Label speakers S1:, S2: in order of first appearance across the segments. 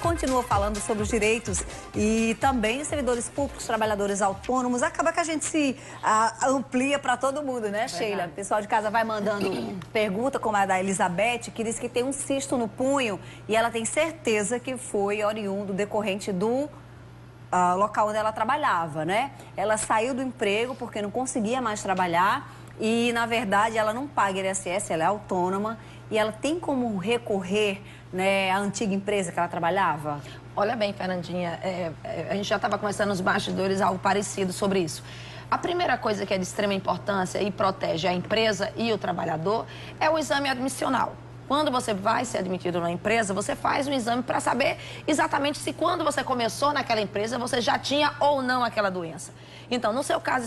S1: continua falando sobre os direitos e também servidores públicos, trabalhadores autônomos. Acaba que a gente se amplia para todo mundo, né, Sheila? O pessoal de casa vai mandando pergunta, como a da Elizabeth, que diz que tem um cisto no punho e ela tem certeza que foi oriundo, decorrente do local onde ela trabalhava, né? Ela saiu do emprego porque não conseguia mais trabalhar e, na verdade, ela não paga INSS, ela é autônoma e ela tem como recorrer, né, à antiga empresa que ela trabalhava?
S2: Olha bem, Fernandinha, a gente já estava conversando nos bastidores algo parecido sobre isso. A primeira coisa que é de extrema importância e protege a empresa e o trabalhador é o exame admissional. Quando você vai ser admitido na empresa, você faz um exame para saber exatamente se quando você começou naquela empresa, você já tinha ou não aquela doença. Então, no seu caso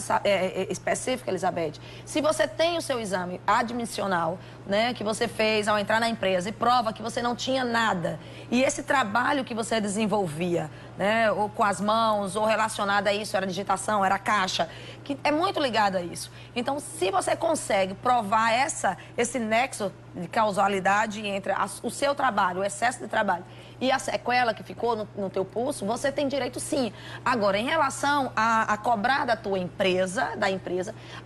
S2: específico, Elizabeth, se você tem o seu exame admissional, né, que você fez ao entrar na empresa e prova que você não tinha nada, e esse trabalho que você desenvolvia, né, ou com as mãos, ou relacionado a isso, era digitação, era caixa, que é muito ligado a isso. Então, se você consegue provar esse nexo de causalidade entre o seu trabalho, o excesso de trabalho e a sequela que ficou no teu pulso, você tem direito sim. Agora, em relação a cobrar da tua empresa,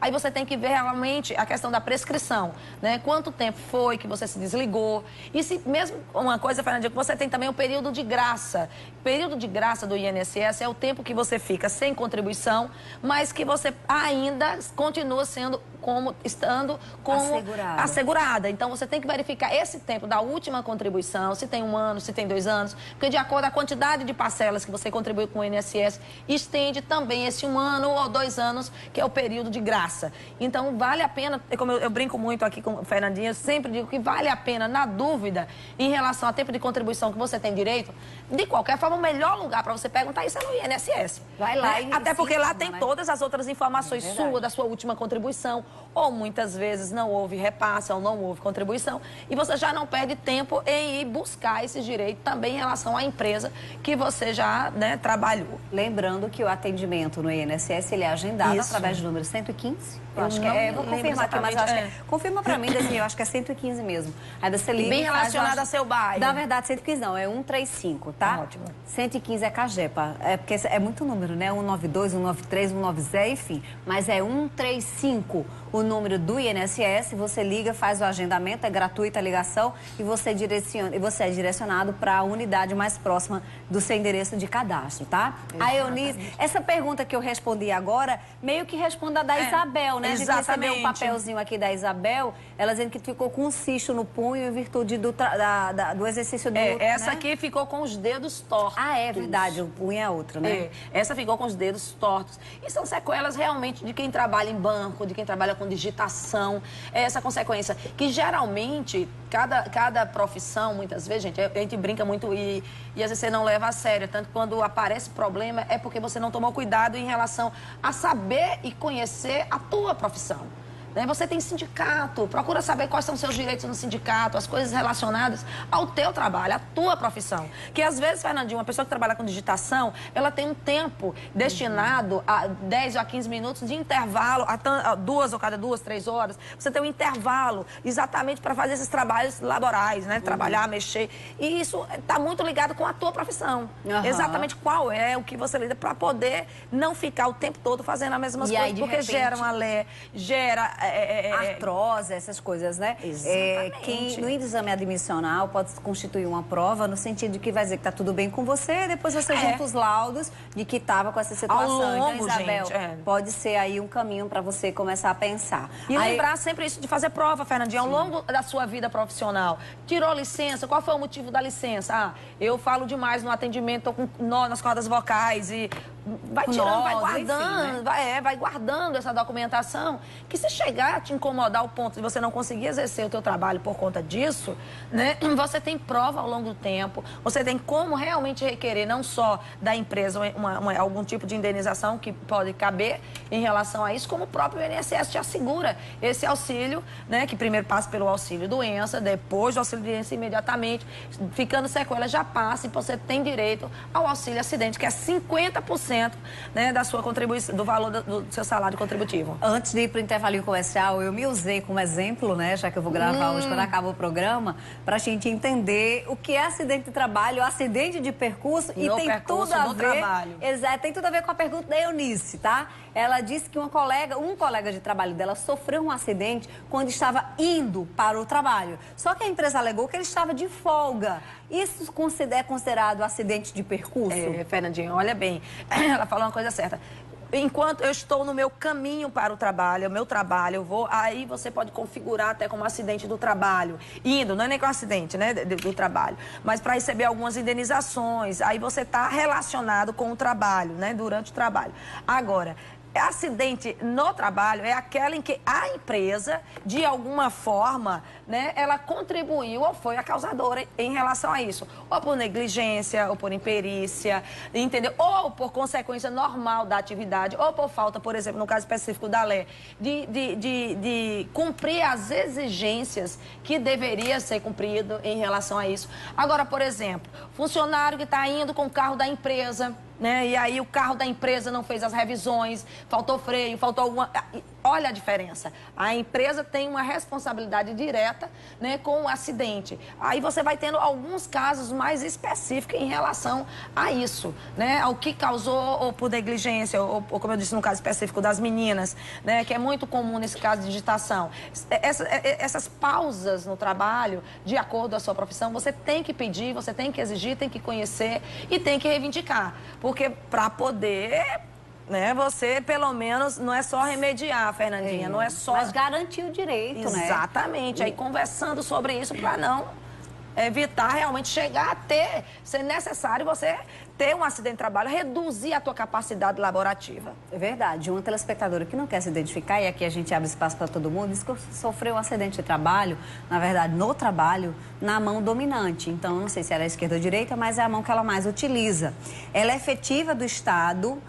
S2: aí você tem que ver realmente a questão da prescrição, né? Quanto tempo foi que você se desligou? E se mesmo uma coisa, Fernandinho, que você tem também o período de graça. O período de graça do INSS é o tempo que você fica sem contribuição, mas que você ainda continua estando como assegurada. Então, você tem que verificar esse tempo da última contribuição, se tem 1 ano, se tem 2 anos, porque de acordo com a quantidade de parcelas que você contribuiu com o INSS, estende também esse 1 ano ou 2 anos, que é o período de graça. Então, vale a pena, como eu brinco muito aqui com o Fernandinho, eu sempre digo que vale a pena, na dúvida, em relação ao tempo de contribuição que você tem direito, de qualquer forma, o melhor lugar para você perguntar isso é no INSS.
S1: Vai lá e
S2: até porque lá tem todas as outras informações suas, da sua última contribuição, ou muitas vezes não houve repasse ou não houve contribuição, e você já não perde tempo em ir buscar esse direito também em relação à empresa que você já, né, trabalhou.
S1: Lembrando que o atendimento no INSS ele é agendado através do número 115. Eu acho que vou confirmar aqui, mas acho que confirma pra mim, eu acho que é 115 mesmo. Aí você liga.
S2: Bem relacionado a seu bairro.
S1: Na verdade, 115 não, é 135, tá?
S2: Ótimo.
S1: 115 é Cagepa. É porque é muito número, né? 192, 193, 190, enfim. Mas é 135 o número do INSS. Você liga, faz o agendamento, é gratuita a ligação e você é direcionado para a unidade mais próxima do seu endereço de cadastro, tá? A Eunice, essa pergunta que eu respondi agora, meio que responde a da Isabel, né? A gente recebeu um papelzinho aqui da Isabel, ela dizendo que ficou com um cisto no punho em virtude do exercício do luto,
S2: essa
S1: né?
S2: aqui ficou com os dedos tortos.
S1: Ah, é verdade, o punho é outro, né?
S2: Essa ficou com os dedos tortos. E são sequelas realmente de quem trabalha em banco, de quem trabalha com digitação. É essa consequência que geralmente, cada profissão, muitas vezes, gente, a gente brinca muito e às vezes você não leva a sério. Tanto que quando aparece problema é porque você não tomou cuidado em relação a saber e conhecer a tua profissão. Você tem sindicato, procura saber quais são os seus direitos no sindicato, as coisas relacionadas ao teu trabalho, à tua profissão. Que às vezes, Fernandinho, uma pessoa que trabalha com digitação, ela tem um tempo destinado a 10 a 15 minutos de intervalo, a 2 ou cada 2, 3 horas. Você tem um intervalo exatamente para fazer esses trabalhos laborais, né? Trabalhar, mexer. E isso está muito ligado com a tua profissão. Exatamente qual é o que você lida para poder não ficar o tempo todo fazendo as mesmas coisas. Porque repente, gera uma gera
S1: artrose, essas coisas, né?
S2: Exatamente.
S1: No exame admissional pode constituir uma prova no sentido de que vai dizer que tá tudo bem com você, depois você junta os laudos de que estava com essa situação.
S2: Ao longo,
S1: então, Isabel,
S2: gente,
S1: pode ser aí um caminho para você começar a pensar.
S2: E lembrar sempre isso de fazer prova, Fernandinha, ao longo da sua vida profissional. Tirou licença, qual foi o motivo da licença? Ah, eu falo demais no atendimento, tô com nó nas cordas vocais e vai tirando, vai guardando, enfim, né? vai guardando essa documentação, que se chegar a te incomodar ao ponto de você não conseguir exercer o teu trabalho por conta disso, né? Você tem prova ao longo do tempo, você tem como realmente requerer não só da empresa algum tipo de indenização que pode caber em relação a isso, como o próprio INSS te assegura esse auxílio, né? Que primeiro passa pelo auxílio doença, depois do auxílio doença imediatamente, ficando sequela já passa e você tem direito ao auxílio acidente, que é 50% 20%, né, da sua contribuição, do valor do seu salário contributivo.
S1: Antes de ir para o intervalinho comercial, eu me usei como exemplo, né, já que eu vou gravar hoje quando acaba o programa, para a gente entender o que é acidente de trabalho, acidente de percurso, e tem tudo a ver. Trabalho. Exato, tem tudo a ver com a pergunta da Eunice, tá? Ela disse que um colega de trabalho dela sofreu um acidente quando estava indo para o trabalho. Só que a empresa alegou que ele estava de folga. Isso é considerado acidente de percurso?
S2: Fernandinha, olha bem, ela falou uma coisa certa. Enquanto eu estou no meu caminho para o trabalho, aí você pode configurar até como acidente do trabalho. Indo, não é nem com acidente, né, do trabalho, mas para receber algumas indenizações. Aí você está relacionado com o trabalho, né, durante o trabalho. Agora, acidente no trabalho é aquela em que a empresa, de alguma forma, né, ela contribuiu ou foi a causadora em relação a isso. Ou por negligência, ou por imperícia, entendeu? Ou por consequência normal da atividade, ou por falta, por exemplo, no caso específico da lei, de cumprir as exigências que deveria ser cumprido em relação a isso. Agora, por exemplo, funcionário que está indo com o carro da empresa, né? E aí o carro da empresa não fez as revisões, faltou freio, faltou alguma... Olha a diferença. A empresa tem uma responsabilidade direta, né, com o acidente. Aí você vai tendo alguns casos mais específicos em relação a isso, né? Ao que causou, ou por negligência, ou como eu disse no caso específico das meninas, né, que é muito comum nesse caso de digitação. Essas pausas no trabalho, de acordo com a sua profissão, você tem que pedir, você tem que exigir, tem que conhecer e tem que reivindicar. Porque para poder, né, você pelo menos não é só remediar, Fernandinha, não é só...
S1: Mas garantir o direito, né?
S2: Exatamente, aí conversando sobre isso para não evitar realmente chegar a ser necessário você ter um acidente de trabalho, reduzir a tua capacidade laborativa.
S1: É verdade. Uma telespectadora que não quer se identificar, e aqui a gente abre espaço para todo mundo, disse que sofreu um acidente de trabalho, na verdade, no trabalho, na mão dominante. Então, não sei se era a esquerda ou a direita, mas é a mão que ela mais utiliza. Ela é efetiva do Estado...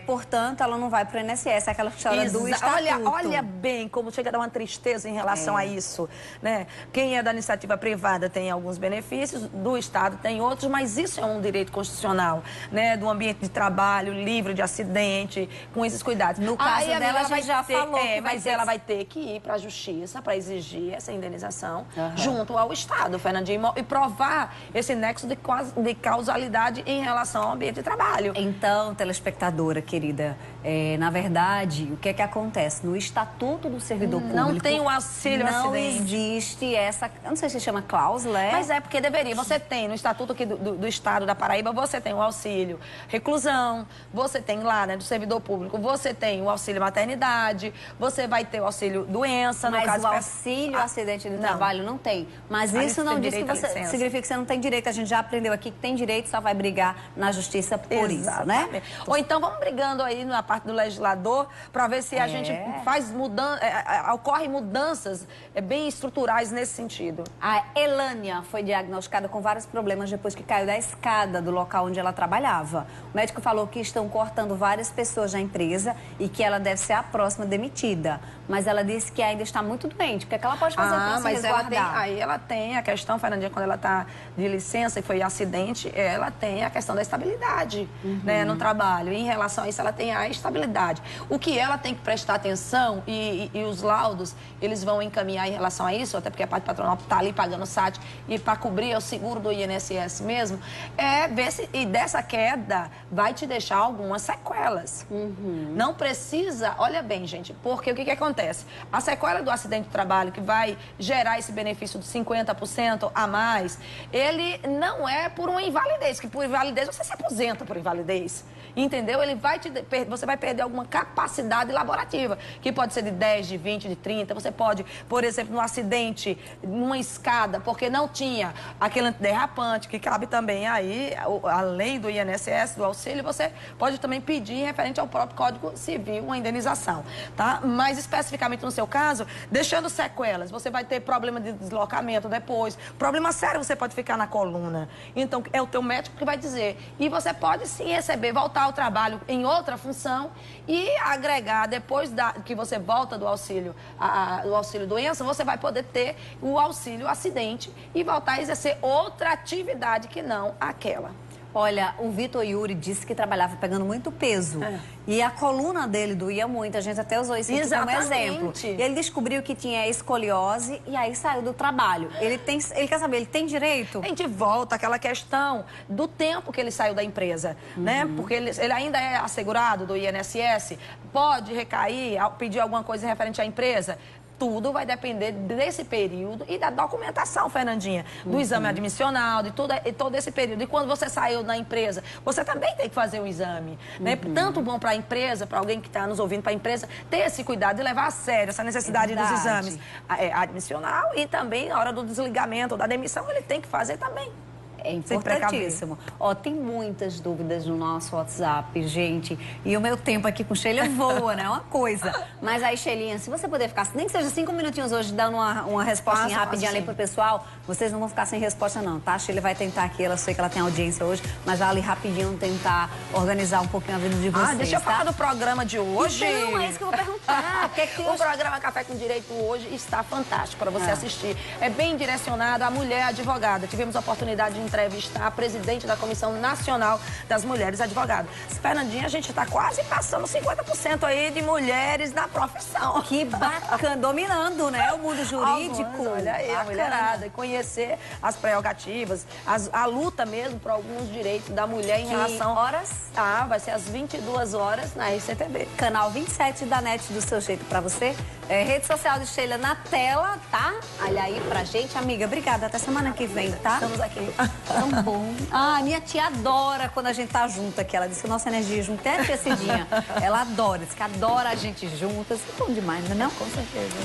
S1: portanto, ela não vai para o INSS, é aquela história do estatuto.
S2: Olha bem como chega a dar uma tristeza em relação a isso, né? Quem é da iniciativa privada tem alguns benefícios, do Estado tem outros, mas isso é um direito constitucional, né? Do ambiente de trabalho, livre de acidente, com esses cuidados.
S1: No caso dela, a gente já falou.
S2: Mas ela vai ter que ir para a Justiça para exigir essa indenização junto ao Estado, Fernandinho, e provar esse nexo de causalidade em relação ao ambiente de trabalho.
S1: Então, telespectador, querida, na verdade, o que é que acontece? No Estatuto do Servidor Público...
S2: Não tem o auxílio acidente.
S1: Não existe essa... Eu não sei se chama cláusula,
S2: Mas é porque deveria. Você tem, no Estatuto aqui do Estado da Paraíba, você tem o auxílio reclusão, você tem lá, né, do Servidor Público, você tem o auxílio maternidade, você vai ter o auxílio doença, no caso...
S1: Mas o auxílio acidente de trabalho não tem. Mas isso não diz que você... Significa que você não tem direito. A gente já aprendeu aqui que tem direito, só vai brigar na Justiça por isso, né?
S2: Ou então vamos brigando aí na parte do legislador para ver se a gente faz ocorrem mudanças bem estruturais nesse sentido.
S1: A Elânia foi diagnosticada com vários problemas depois que caiu da escada do local onde ela trabalhava. O médico falou que estão cortando várias pessoas da empresa e que ela deve ser a próxima demitida. Mas ela disse que ainda está muito doente. O que é que ela pode fazer para se resguardar?
S2: Aí ela tem a questão, Fernandinha, quando ela está de licença e foi acidente, ela tem a questão da estabilidade, né, no trabalho. Em relação a isso, ela tem a estabilidade. O que ela tem que prestar atenção, e os laudos, eles vão encaminhar em relação a isso, até porque a parte patronal está ali pagando o SAT, e para cobrir o seguro do INSS mesmo, é ver se dessa queda vai te deixar algumas sequelas. Não precisa, olha bem, gente, porque o que acontece? A sequela do acidente de trabalho, que vai gerar esse benefício de 50% a mais, ele não é por uma invalidez, que por invalidez você se aposenta por invalidez. Entendeu? Você vai perder alguma capacidade laborativa, que pode ser de 10, de 20, de 30. Você pode, por exemplo, num acidente, numa escada, porque não tinha aquele antiderrapante, que cabe também aí, além do INSS, do auxílio, você pode também pedir, referente ao próprio Código Civil, uma indenização, tá? Mas especificamente no seu caso, deixando sequelas, você vai ter problema de deslocamento depois, problema sério, você pode ficar na coluna. Então, é o teu médico que vai dizer. E você pode sim voltar ao trabalho em outra função e agregar, depois que você volta do auxílio doença, você vai poder ter o auxílio acidente e voltar a exercer outra atividade que não aquela.
S1: Olha, o Vitor Yuri disse que trabalhava pegando muito peso. E a coluna dele doía muito. A gente até usou isso aqui como exemplo. E ele descobriu que tinha escoliose e aí saiu do trabalho. Ele quer saber, ele tem direito?
S2: A gente volta àquela questão do tempo que ele saiu da empresa, né? Porque ele ainda é assegurado do INSS, pode recair, pedir alguma coisa referente à empresa. Tudo vai depender desse período e da documentação, Fernandinha, do exame admissional, de todo esse período. E quando você saiu da empresa, você também tem que fazer um exame, né? Tanto bom para a empresa, para alguém que está nos ouvindo, para a empresa, ter esse cuidado de levar a sério essa necessidade dos exames admissional e também na hora do desligamento, da demissão, ele tem que fazer também.
S1: É importantíssimo. Ó, tem muitas dúvidas no nosso WhatsApp, gente. E o meu tempo aqui com Sheila voa, né? É uma coisa. Mas aí, Sheilinha, se você puder ficar, nem que seja 5 minutinhos hoje, dando uma resposta rapidinha ali pro pessoal, vocês não vão ficar sem resposta não, tá? A Sheila vai tentar aqui, eu sei que ela tem audiência hoje, mas já ali rapidinho tentar organizar um pouquinho a vida de vocês,
S2: deixa eu falar do programa de hoje.
S1: Não, é isso que eu vou perguntar.
S2: O programa Café com Direito hoje está fantástico para você assistir. É bem direcionado à mulher advogada. Tivemos a oportunidade de entrevistar a presidente da Comissão Nacional das Mulheres Advogadas. Fernandinha, a gente está quase passando 50% aí de mulheres na profissão.
S1: Que bacana, dominando, né, o mundo jurídico.
S2: Olha aí, a mulherada, e conhecer as prerrogativas, a luta mesmo por alguns direitos da mulher em relação...
S1: horas?
S2: Vai ser às 22 horas na RCTV.
S1: Canal 27 da NET, do seu jeito pra você. Rede social de Sheila na tela, tá? Olha aí pra gente. Amiga, obrigada. Até semana que vem, tá?
S2: Estamos aqui.
S1: Tão bom. Minha tia adora quando a gente tá junto aqui. Ela disse que a nossa energia junto é aquecidinha. Ela adora, diz que adora a gente juntas. É bom demais, não é não?
S2: Com certeza.